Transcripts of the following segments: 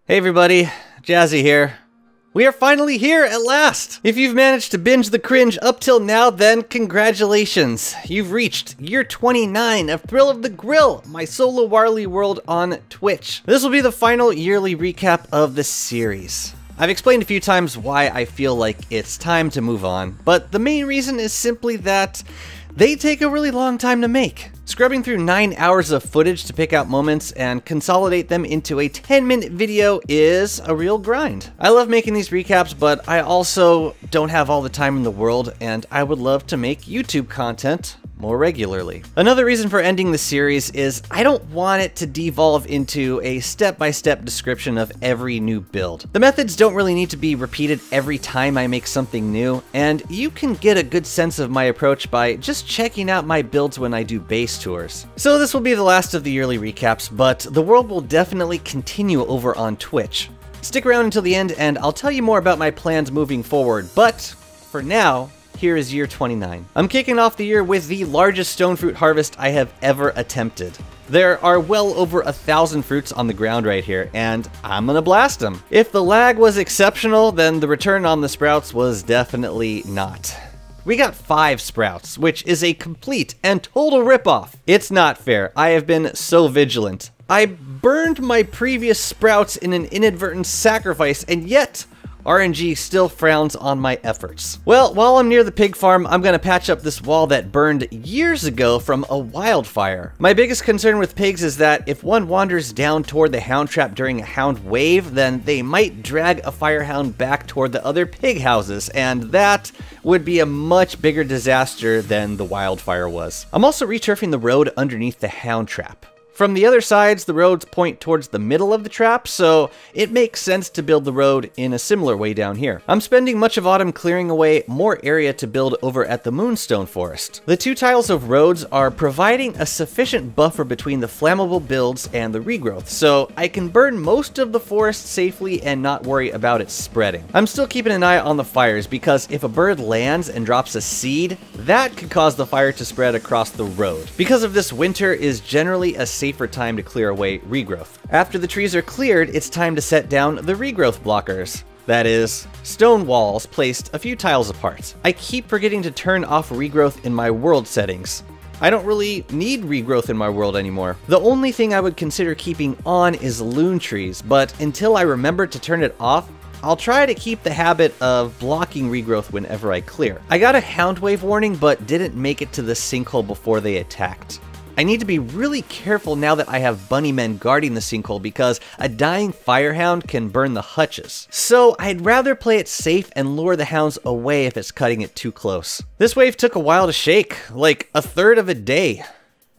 Hey everybody, Jazzy here. We are finally here at last! If you've managed to binge the cringe up till now, then congratulations! You've reached year 29 of Thrill of the Grill, my solo Warly world on Twitch. This will be the final yearly recap of the series. I've explained a few times why I feel like it's time to move on, but the main reason is simply that they take a really long time to make. Scrubbing through 9 hours of footage to pick out moments and consolidate them into a 10-minute video is a real grind. I love making these recaps, but I also don't have all the time in the world, and I would love to make YouTube content more regularly. Another reason for ending the series is I don't want it to devolve into a step-by-step description of every new build. The methods don't really need to be repeated every time I make something new, and you can get a good sense of my approach by just checking out my builds when I do base tours. So this will be the last of the yearly recaps, but the world will definitely continue over on Twitch. Stick around until the end and I'll tell you more about my plans moving forward, but for now, here is year 29. I'm kicking off the year with the largest stone fruit harvest I have ever attempted. There are well over 1,000 fruits on the ground right here, and I'm gonna blast them. If the lag was exceptional, then the return on the sprouts was definitely not. We got 5 sprouts, which is a complete and total ripoff. It's not fair. I have been so vigilant. I burned my previous sprouts in an inadvertent sacrifice, and yet RNG still frowns on my efforts. Well, while I'm near the pig farm, I'm gonna patch up this wall that burned years ago from a wildfire. My biggest concern with pigs is that if one wanders down toward the hound trap during a hound wave, then they might drag a firehound back toward the other pig houses, and that would be a much bigger disaster than the wildfire was. I'm also returfing the road underneath the hound trap. From the other sides, the roads point towards the middle of the trap, so it makes sense to build the road in a similar way down here. I'm spending much of autumn clearing away more area to build over at the moonstone forest. The 2 tiles of roads are providing a sufficient buffer between the flammable builds and the regrowth, so I can burn most of the forest safely and not worry about it spreading. I'm still keeping an eye on the fires because if a bird lands and drops a seed, that could cause the fire to spread across the road. Because of this, winter is generally a safer time to clear away regrowth. After the trees are cleared, it's time to set down the regrowth blockers. That is, stone walls placed a few tiles apart. I keep forgetting to turn off regrowth in my world settings. I don't really need regrowth in my world anymore. The only thing I would consider keeping on is loon trees, but until I remember to turn it off, I'll try to keep the habit of blocking regrowth whenever I clear. I got a hound wave warning, but didn't make it to the sinkhole before they attacked. I need to be really careful now that I have bunny men guarding the sinkhole because a dying firehound can burn the hutches. So I'd rather play it safe and lure the hounds away if it's cutting it too close. This wave took a while to shake, like a third of a day.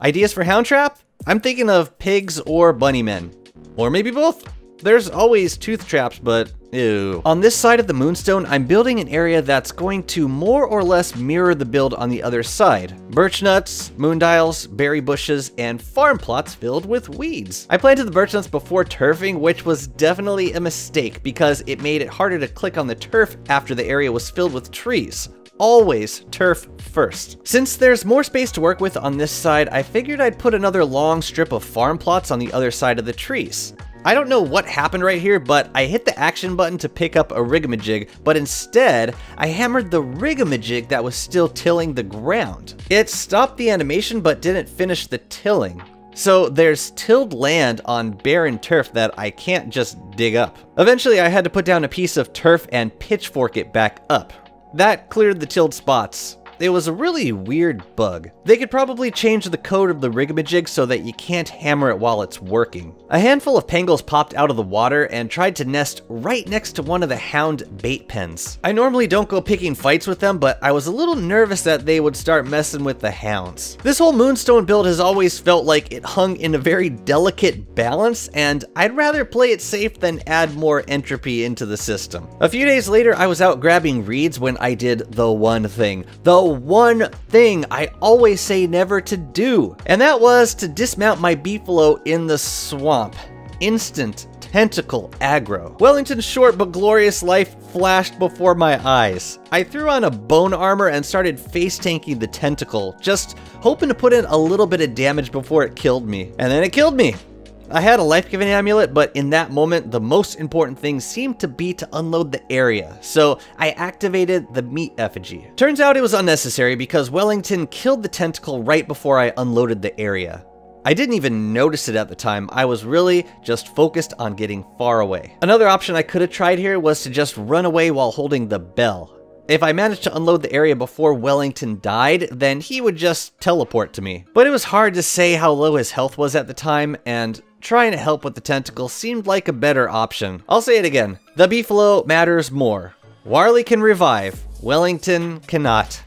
Ideas for hound trap? I'm thinking of pigs or bunny men. Or maybe both. There's always tooth traps, but ew. On this side of the moonstone, I'm building an area that's going to more or less mirror the build on the other side. Birch nuts, moondials, berry bushes, and farm plots filled with weeds. I planted the birch nuts before turfing, which was definitely a mistake because it made it harder to click on the turf after the area was filled with trees. Always turf first. Since there's more space to work with on this side, I figured I'd put another long strip of farm plots on the other side of the trees. I don't know what happened right here, but I hit the action button to pick up a rigamajig, but instead, I hammered the rigamajig that was still tilling the ground. It stopped the animation, but didn't finish the tilling. So there's tilled land on barren turf that I can't just dig up. Eventually, I had to put down a piece of turf and pitchfork it back up. That cleared the tilled spots. It was a really weird bug. They could probably change the code of the rigamajig so that you can't hammer it while it's working. A handful of pangolins popped out of the water and tried to nest right next to one of the hound bait pens. I normally don't go picking fights with them, but I was a little nervous that they would start messing with the hounds. This whole moonstone build has always felt like it hung in a very delicate balance, and I'd rather play it safe than add more entropy into the system. A few days later, I was out grabbing reeds when I did the one thing. The one thing I always say never to do, and that was to dismount my beefalo in the swamp. Instant tentacle aggro. Wellington's short but glorious life flashed before my eyes. I threw on a bone armor and started face tanking the tentacle, just hoping to put in a little bit of damage before it killed me. And then it killed me. I had a life-giving amulet, but in that moment, the most important thing seemed to be to unload the area, so I activated the meat effigy. Turns out it was unnecessary because Wellington killed the tentacle right before I unloaded the area. I didn't even notice it at the time. I was really just focused on getting far away. Another option I could have tried here was to just run away while holding the bell. If I managed to unload the area before Wellington died, then he would just teleport to me. But it was hard to say how low his health was at the time, and trying to help with the tentacle seemed like a better option. I'll say it again. The beefalo matters more. Warley can revive. Wellington cannot.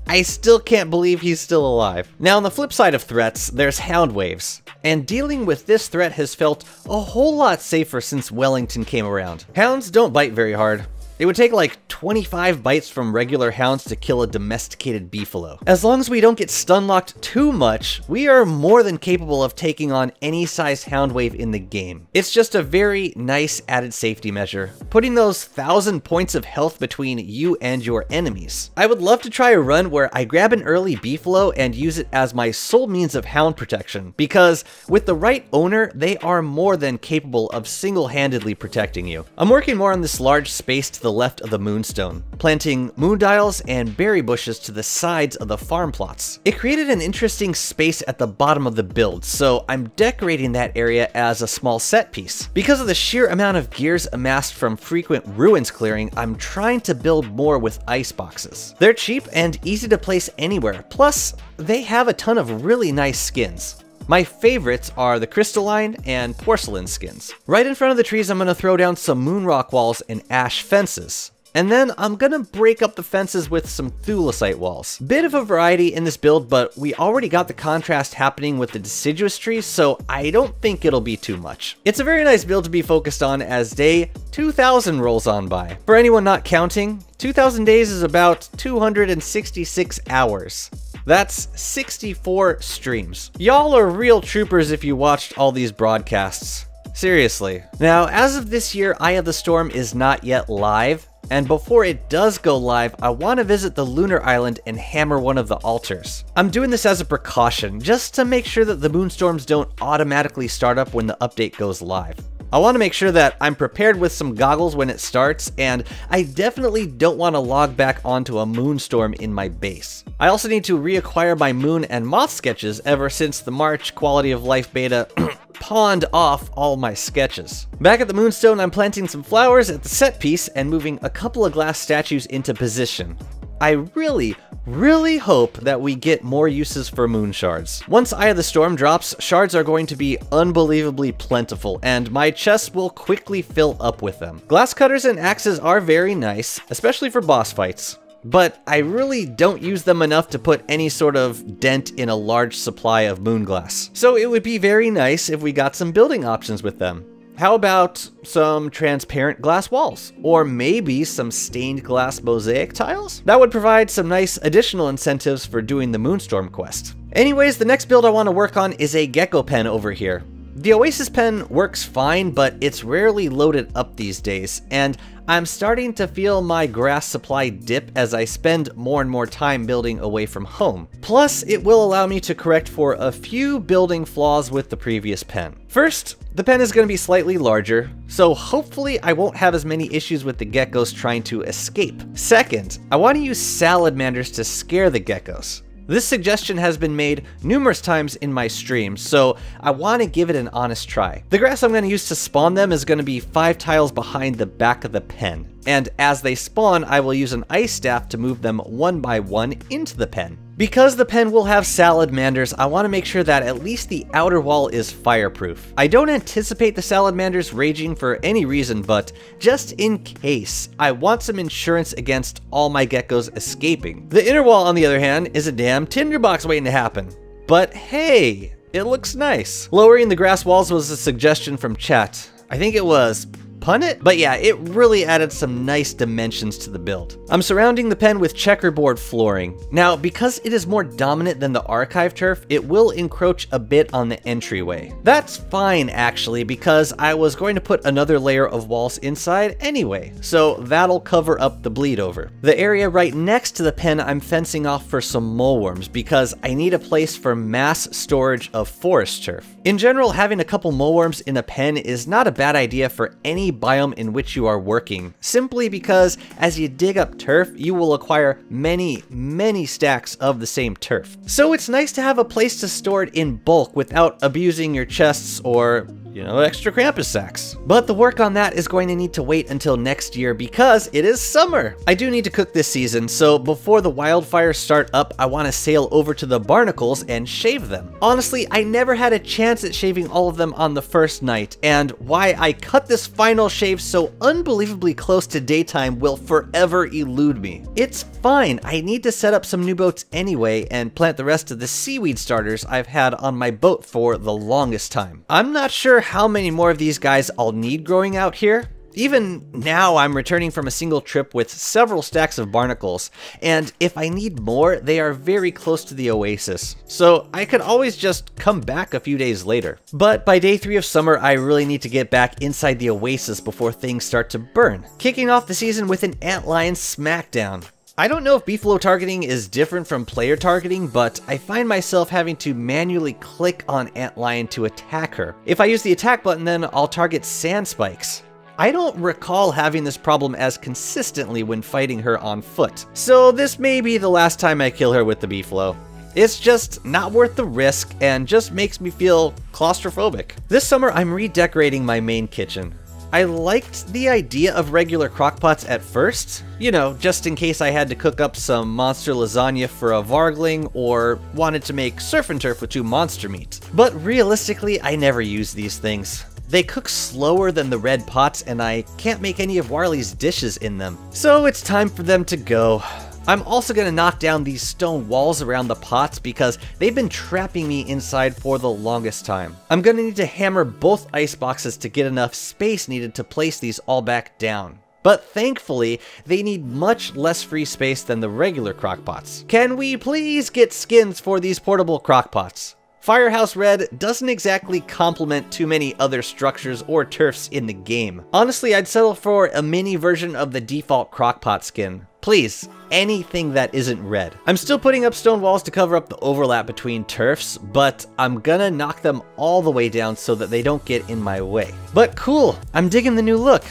I still can't believe he's still alive. Now, on the flip side of threats, there's hound waves. And dealing with this threat has felt a whole lot safer since Wellington came around. Hounds don't bite very hard. It would take like 25 bites from regular hounds to kill a domesticated beefalo. As long as we don't get stun-locked too much, we are more than capable of taking on any size hound wave in the game. It's just a very nice added safety measure, putting those 1,000 points of health between you and your enemies. I would love to try a run where I grab an early beefalo and use it as my sole means of hound protection, because with the right owner, they are more than capable of single-handedly protecting you. I'm working more on this large space to the left of the moonstone, planting moondials and berry bushes to the sides of the farm plots. It created an interesting space at the bottom of the build, so I'm decorating that area as a small set piece. Because of the sheer amount of gears amassed from frequent ruins clearing, I'm trying to build more with ice boxes. They're cheap and easy to place anywhere, plus they have a ton of really nice skins. My favorites are the crystalline and porcelain skins. Right in front of the trees, I'm going to throw down some moon rock walls and ash fences. And then I'm going to break up the fences with some thulecite walls. Bit of a variety in this build, but we already got the contrast happening with the deciduous trees, so I don't think it'll be too much. It's a very nice build to be focused on as day 2000 rolls on by. For anyone not counting, 2000 days is about 266 hours. That's 64 streams. Y'all are real troopers if you watched all these broadcasts. Seriously. Now, as of this year, Eye of the Storm is not yet live, and before it does go live, I want to visit the lunar island and hammer one of the altars. I'm doing this as a precaution, just to make sure that the moonstorms don't automatically start up when the update goes live. I want to make sure that I'm prepared with some goggles when it starts, and I definitely don't want to log back onto a moonstorm in my base. I also need to reacquire my moon and moth sketches ever since the March quality of life beta pawned off all my sketches. Back at the moonstone, I'm planting some flowers at the set piece and moving a couple of glass statues into position. I really hope that we get more uses for moon shards. Once Eye of the Storm drops, shards are going to be unbelievably plentiful, and my chest will quickly fill up with them. Glass cutters and axes are very nice, especially for boss fights, but I really don't use them enough to put any sort of dent in a large supply of moon glass. So it would be very nice if we got some building options with them. How about some transparent glass walls? Or maybe some stained glass mosaic tiles? That would provide some nice additional incentives for doing the Moonstorm quest. Anyways, the next build I want to work on is a gekko pen over here. The Oasis pen works fine, but it's rarely loaded up these days, and I'm starting to feel my grass supply dip as I spend more and more time building away from home. Plus, it will allow me to correct for a few building flaws with the previous pen. First, the pen is going to be slightly larger, so hopefully I won't have as many issues with the geckos trying to escape. Second, I want to use salamanders to scare the geckos. This suggestion has been made numerous times in my streams, so I want to give it an honest try. The grass I'm going to use to spawn them is going to be 5 tiles behind the back of the pen, and as they spawn, I will use an ice staff to move them one by one into the pen. Because the pen will have salamanders, I want to make sure that at least the outer wall is fireproof. I don't anticipate the salamanders raging for any reason, but just in case, I want some insurance against all my geckos escaping. The inner wall, on the other hand, is a damn tinderbox waiting to happen. But hey, it looks nice. Lowering the grass walls was a suggestion from chat. I think it was pun it? But yeah, it really added some nice dimensions to the build. I'm surrounding the pen with checkerboard flooring. Now, because it is more dominant than the archive turf, it will encroach a bit on the entryway. That's fine actually, because I was going to put another layer of walls inside anyway, so that'll cover up the bleed over. The area right next to the pen I'm fencing off for some moleworms because I need a place for mass storage of forest turf. In general, having a couple moleworms in a pen is not a bad idea for any biome in which you are working, simply because as you dig up turf, you will acquire many stacks of the same turf. So it's nice to have a place to store it in bulk without abusing your chests or, you know, extra Krampus sacks. But the work on that is going to need to wait until next year because it is summer. I do need to cook this season, so before the wildfires start up, I want to sail over to the barnacles and shave them. Honestly, I never had a chance at shaving all of them on the first night, and why I cut this final shave so unbelievably close to daytime will forever elude me. It's fine, I need to set up some new boats anyway and plant the rest of the seaweed starters I've had on my boat for the longest time. I'm not sure how many more of these guys I'll need growing out here. Even now, I'm returning from a single trip with several stacks of barnacles, and if I need more, they are very close to the oasis, so I could always just come back a few days later. But by day 3 of summer, I really need to get back inside the oasis before things start to burn, kicking off the season with an antlion smackdown. I don't know if beefalo targeting is different from player targeting, but I find myself having to manually click on antlion to attack her. If I use the attack button, then I'll target sand spikes. I don't recall having this problem as consistently when fighting her on foot, so this may be the last time I kill her with the beefalo. It's just not worth the risk and just makes me feel claustrophobic. This summer I'm redecorating my main kitchen. I liked the idea of regular crockpots at first, you know, just in case I had to cook up some monster lasagna for a vargling or wanted to make surf and turf with 2 monster meat. But realistically, I never use these things. They cook slower than the red pots and I can't make any of Warley's dishes in them. So it's time for them to go. I'm also going to knock down these stone walls around the pots because they've been trapping me inside for the longest time. I'm going to need to hammer both ice boxes to get enough space needed to place these all back down. But thankfully, they need much less free space than the regular crockpots. Can we please get skins for these portable crockpots? Firehouse Red doesn't exactly complement too many other structures or turfs in the game. Honestly, I'd settle for a mini version of the default crockpot skin. Please, anything that isn't red. I'm still putting up stone walls to cover up the overlap between turfs, but I'm gonna knock them all the way down so that they don't get in my way. But cool, I'm digging the new look.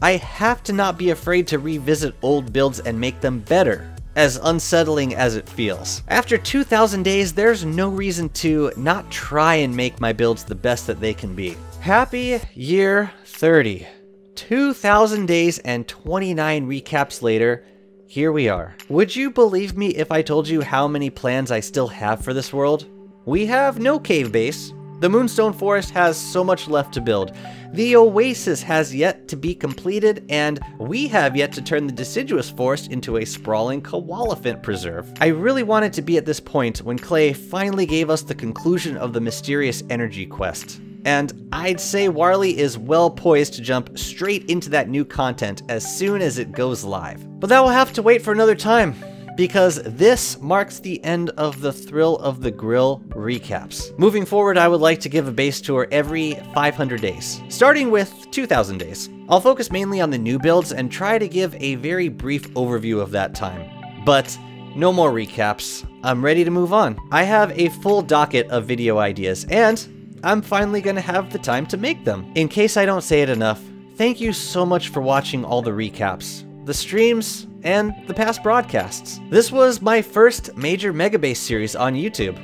I have to not be afraid to revisit old builds and make them better, as unsettling as it feels. After 2,000 days, there's no reason to not try and make my builds the best that they can be. Happy year 30. 2,000 days and 29 recaps later, here we are. Would you believe me if I told you how many plans I still have for this world? We have no cave base. The Moonstone Forest has so much left to build. The Oasis has yet to be completed, and we have yet to turn the deciduous forest into a sprawling koalefant preserve. I really wanted to be at this point when Klei finally gave us the conclusion of the mysterious energy quest. And I'd say Warley is well poised to jump straight into that new content as soon as it goes live. But that will have to wait for another time, because this marks the end of the Thrill of the Grill recaps. Moving forward, I would like to give a base tour every 500 days, starting with 2,000 days. I'll focus mainly on the new builds and try to give a very brief overview of that time. But no more recaps. I'm ready to move on. I have a full docket of video ideas, and I'm finally gonna have the time to make them. In case I don't say it enough, thank you so much for watching all the recaps, the streams, and the past broadcasts. This was my first major Megabase series on YouTube,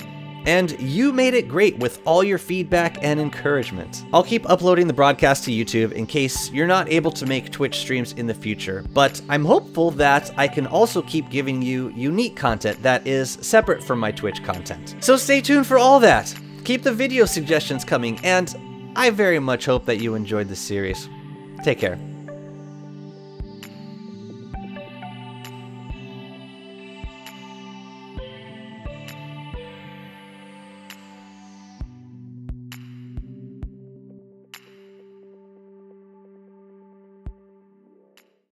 and you made it great with all your feedback and encouragement. I'll keep uploading the broadcast to YouTube in case you're not able to make Twitch streams in the future, but I'm hopeful that I can also keep giving you unique content that is separate from my Twitch content. So stay tuned for all that. Keep the video suggestions coming, and I very much hope that you enjoyed this series. Take care.